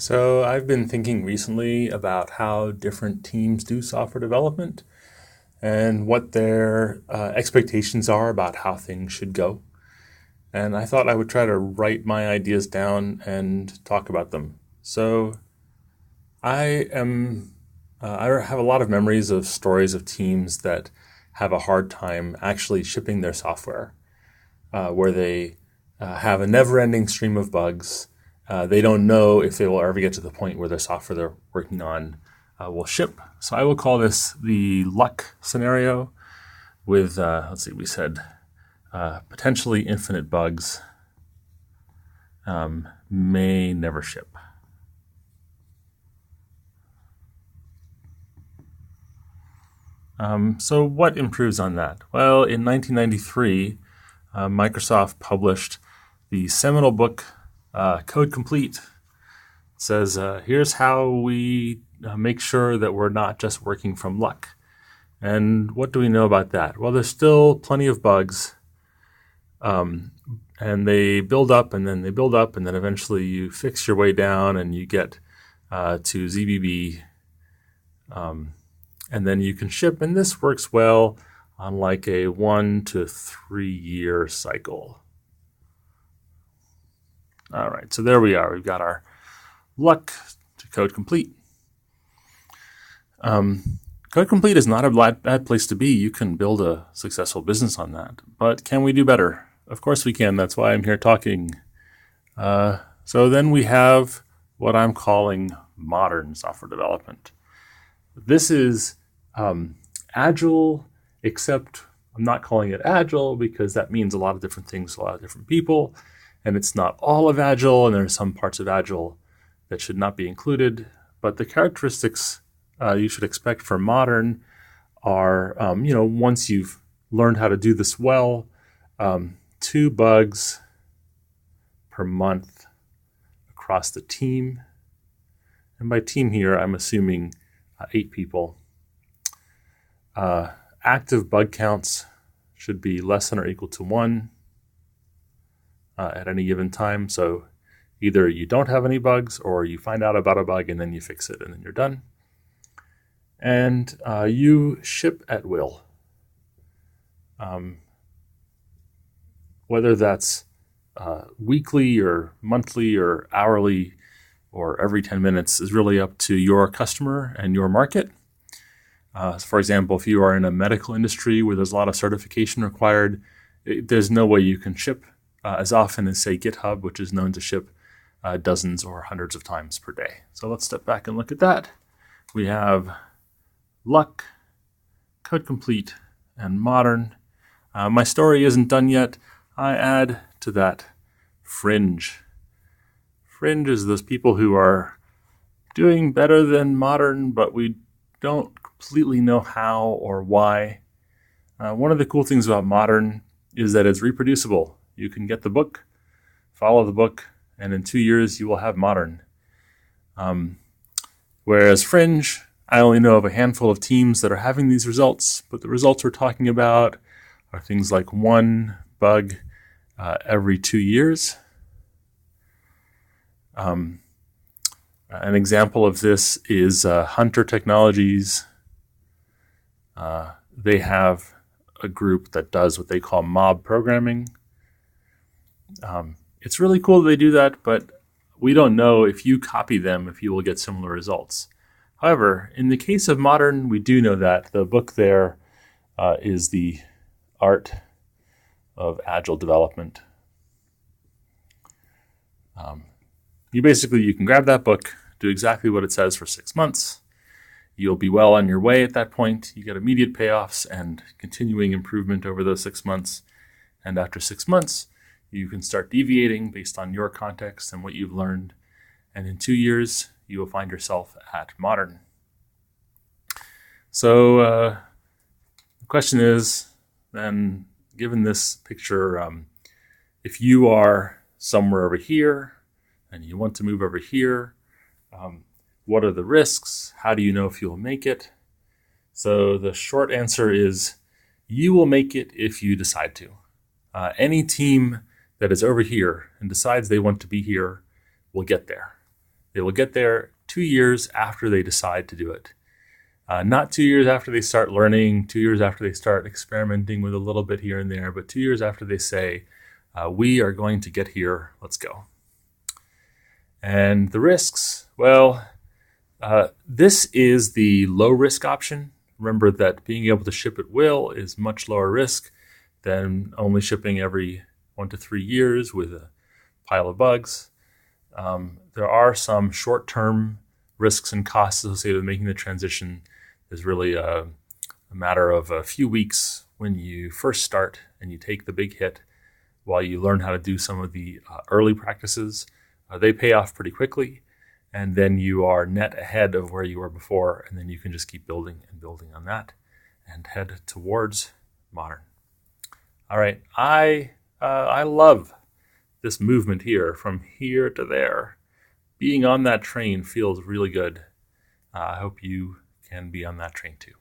So I've been thinking recently about how different teams do software development and what their expectations are about how things should go. And I thought I would try to write my ideas down and talk about them. So I am, I have a lot of memories of stories of teams that have a hard time actually shipping their software, where they have a never-ending stream of bugs. They don't know if they will ever get to the point where their software they're working on will ship. So I will call this the luck scenario with, let's see, we said potentially infinite bugs may never ship. So what improves on that? Well, in 1993, Microsoft published the seminal book, Code Complete. It says, here's how we make sure that we're not just working from luck. And what do we know about that? Well, there's still plenty of bugs, and they build up, and then they build up, and then eventually you fix your way down, and you get to ZBB, and then you can ship. And this works well on like a 1 to 3 year cycle. All right, so there we are. We've got our luck to Code Complete. Code Complete is not a bad place to be. You can build a successful business on that. But can we do better? Of course we can. That's why I'm here talking. So then we have what I'm calling modern software development. This is agile, except I'm not calling it agile because that means a lot of different things to a lot of different people. And it's not all of agile, and there are some parts of agile that should not be included. But the characteristics you should expect for modern are, once you've learned how to do this well, 2 bugs per month across the team. And by team here, I'm assuming 8 people. Active bug counts should be less than or equal to 1 at any given time. So either you don't have any bugs or you find out about a bug and then you fix it and then you're done. And you ship at will. Whether that's weekly or monthly or hourly or every 10 minutes is really up to your customer and your market. For example, if you are in a medical industry where there's a lot of certification required, there's no way you can ship as often as, say, GitHub, which is known to ship dozens or hundreds of times per day. So let's step back and look at that. We have luck, Code Complete, and modern. My story isn't done yet. I add to that fringe. Fringe is those people who are doing better than modern, but we don't completely know how or why. One of the cool things about modern is that it's reproducible. You can get the book, follow the book, and in 2 years you will have modern. Whereas fringe, I only know of a handful of teams that are having these results, but the results we're talking about are things like 1 bug every 2 years. An example of this is Hunter Technologies. They have a group that does what they call mob programming. It's really cool that they do that, but we don't know if you copy them if you will get similar results. However, in the case of modern, we do know that the book there is The Art of Agile Development. You can grab that book, do exactly what it says for 6 months. You'll be well on your way at that point. You get immediate payoffs and continuing improvement over those 6 months. And after 6 months, you can start deviating based on your context and what you've learned. And in 2 years, you will find yourself at modern. So the question is, then, given this picture, if you are somewhere over here and you want to move over here, what are the risks? How do you know if you'll make it? So the short answer is you will make it if you decide to. Any team that is over here and decides they want to be here will get there. They will get there 2 years after they decide to do it. Not 2 years after they start learning, 2 years after they start experimenting with a little bit here and there, but 2 years after they say, we are going to get here, let's go. And the risks, well, this is the low risk option. Remember that being able to ship at will is much lower risk than only shipping every 1 to 3 years with a pile of bugs. There are some short-term risks and costs associated with making the transition. There's really a matter of a few weeks when you first start and you take the big hit while you learn how to do some of the early practices. They pay off pretty quickly, and then you are net ahead of where you were before, and then you can just keep building and building on that and head towards modern. All right, I love this movement here from here to there. Being on that train feels really good. I hope you can be on that train too.